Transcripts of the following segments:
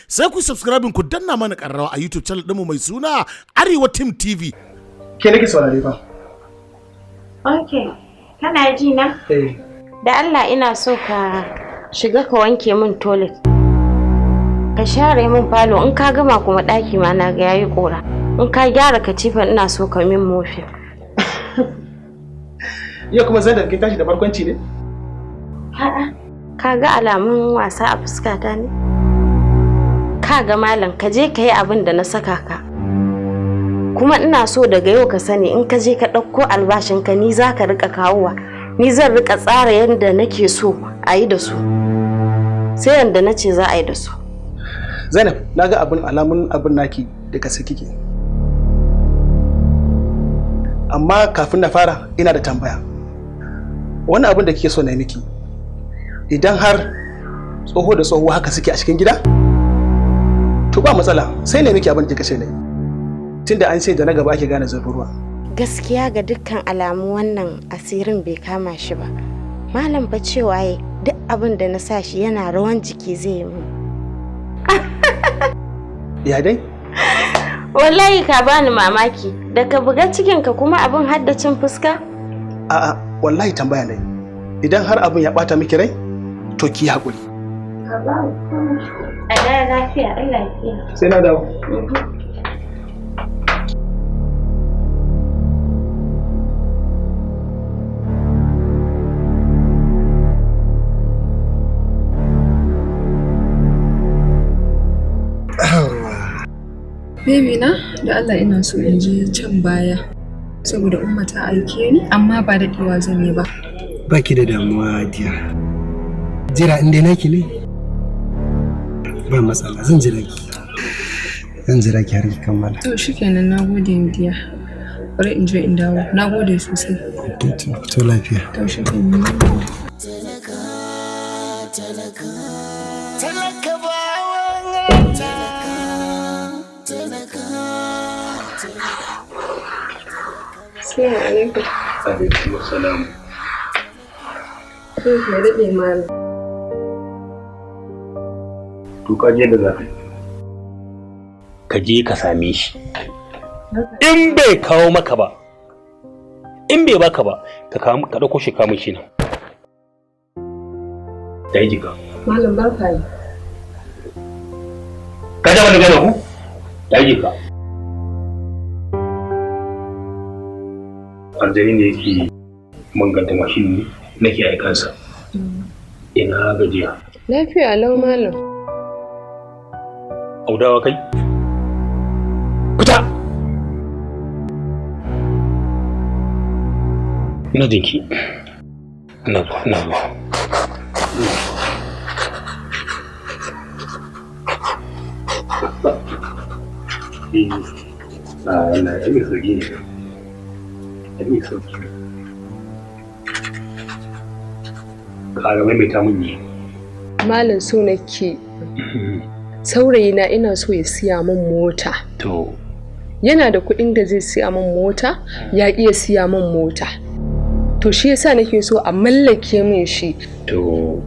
sai ku subscribe ku danna mana karrawa a YouTube channel ɗinmu mai suna Arewa Team TV. Ke nake saurare fa. Okay, kana ji na? Da Allah ina so ka shiga ka wanke min toilet. Ka share min falo in ka gama kuma ɗaki ma na ga yayi ƙura. In ka gyara katifan ina so ka min mofi. Yau kuma zan da kai tashi da barkwanci ne? A'a. Ka ga alamun wasa a fuskata ne? Ka ga malam ka je ka yi abin da na saka ka. Kuma ina so daga yau ka sani in ka je ka ɗauko albashinka ni za ka riƙa kawowa. Ni zan riƙa tsara yadda nake so a yi da su. Sai yadda na ce za a yi da su. Zainab, na ga alamun abin naki da ka saki ke. Amma kafin na fara ina da tambaya. Wannan abin da kike so na yi miki, idan har tsoho da tsoho haka suke a cikin gida? To ba matsala, sai ne miki abin da kika ce ne. Tunda an ce da na gaba ake gane zurfin ruwa. Gaskiya ga dukkan alamu wannan asirin bai kama shi ba. Malam fa cewa yayi duk abin da na sa shi yana rawan jiki zai yi mu. Ya dai? Wallahi ka bani mamaki. Da ka buga cikin ka kuma abin haddacin fuska? A'a, wallahi tambaya ne. Idan har abin ya bata miki rai, to ki haƙuri. A da lafiya, Allah ya. Sai na dawo. Baby na, da Allah ina so in je can baya saboda umma ta aike ni amma ba daɗewa zan yi ba. Baki da damuwa diya. Jira inda naki ne? Ba matsala, zan jira ki. Zan jira ki har ki kammala. To shikenan, nagode diya. Bari in je in dawo. Nagode sosai. To lafiya. To shikenan. Assalamu alaikum. Alaikum assalam. Ya daɗe malam. To ka je da zafi. Ka je ka same shi. In bai kawo maka ba, in bai baka ba, ka ɗauko shi kamun shi nan. Da yi jika. Malam ba ka yi. Ka ja wani gana ku? Da yi jika. Aljani ne yake manganta mashin ne nake aikansa. Ina gajiya. Lafiya lau malam. Audawa kai? Fita! Ina jinki. Ina zuwa. Allah ya yi sauki ne. Abin sauki. Ƙara maimaita mun ne. Malam so nake. Saurayi na ina so ya siya min mota. To. Yana da kuɗin da zai siya min mota, ya iya siya min mota. To shi yasa nake so a mallake min shi. To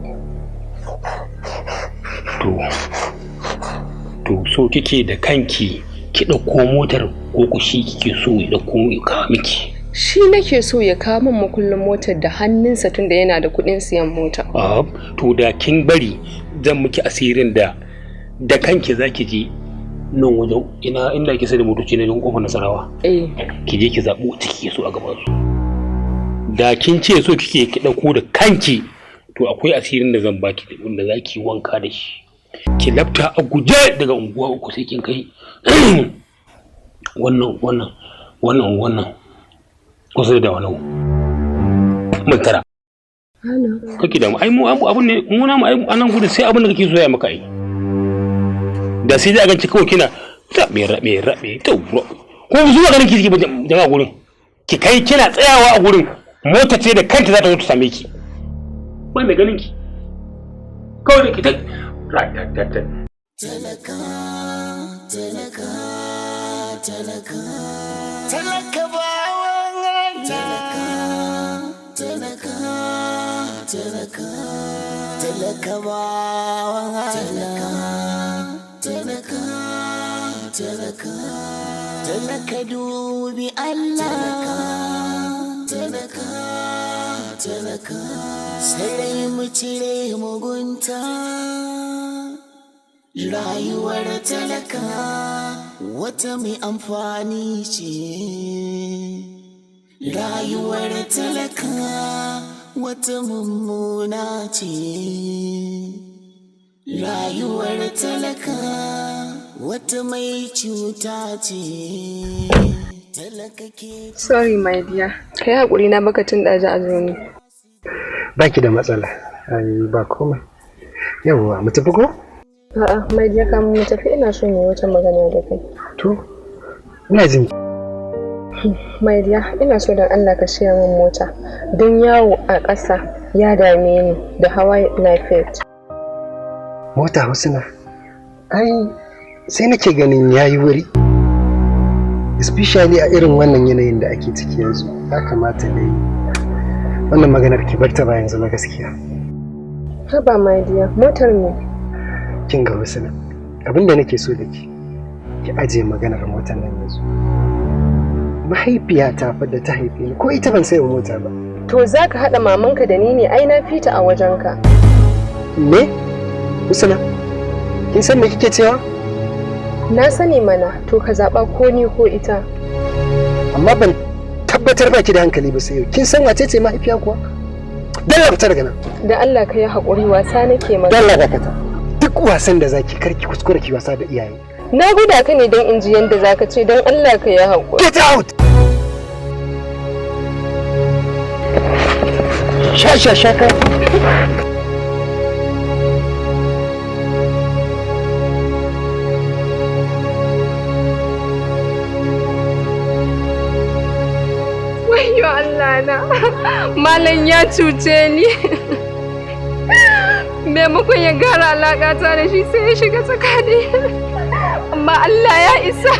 so kike da kanki ki ɗauko motar ko ku shi kike so ya ɗauko ya kawo miki? Shi nake so ya kawo min makullin motar da hannunsa tunda yana da kuɗin siyan mota. To da kin bari zan miki asirin da kanki zaki je nan wajen inda ake sai da motoci na don kofar Nasarawa. Ki je ki zaɓo wacce kike so a gaban su. Da kin ce so kike ki ɗauko da kanki, to akwai asirin da zan baki wanda zaki wanka da shi. Ki lafta a guje daga unguwa uku sai kin kai wannan kusa da wannan mutara. Kake da mu ai mu abun ne mu na mu anan gudu sai abin da kake so ya maka ai. Da sai da ganci kawai kina rabe to ko zuwa ganin ki daga gurin ki kai kina tsayawa a gurin mota ce da kanta za ta zo ta same ki. Ba mai ganin ki kawai da ki ta talaka bawan talaka bawan talaka dubi Allah, talaka sai mu cire mugunta. Rayuwar talaka wata mai amfani ce, rayuwar talaka wata mummuna ce, rayuwar talaka wata mai cuta ce. Sorry my dear, kai haƙuri na baka tun ɗaji a zoni. Baki da matsala, ba komai. Yawwa, mu tafi ko? A'a, my dear, kamun mu tafi ina so mu wata magana da kai. To, ina jin. My dear, ina so don Allah ka siya min mota. Don yawo a ƙasa ya dame ni da hawa lafiyat. Mota Husna? Ai, sai nake ganin yayi wuri. Especially a irin wannan yanayin da ake ciki yanzu. Ya kamata dai wannan maganar ki bar ta ba yanzu na gaskiya. Haba my dear, motar ne. Kin ga Husna, abinda nake so da ki ajiye maganar motar nan yanzu. Mahaifiyata fa da ta haife ni ko ita ban sayo mota ba. To zaka hada mamanka da ni ne, ai na fita a wajenka. Me? Husna, kin san me kike cewa? Na sani mana, to ka zaba ko ni ko ita. Amma ban tabbatar ba ki da hankali ba sai yau. Kin san wace ce mahaifiya kuwa? Dalla fita daga nan. Da Allah ka yi haƙuri, wasa nake maka. Dalla dakata. Duk wasan da zaki karki kuskure ki wasa da iyaye. Na guda ka ne don in ji yanda zaka ce, don Allah ka yi haƙuri. Get out! Shaka. Wayyo Allah na, Malam ya cuce ni. Maimakon ya gara alaƙata da shi sai ya shiga tsakani. Amma Allah ya isa.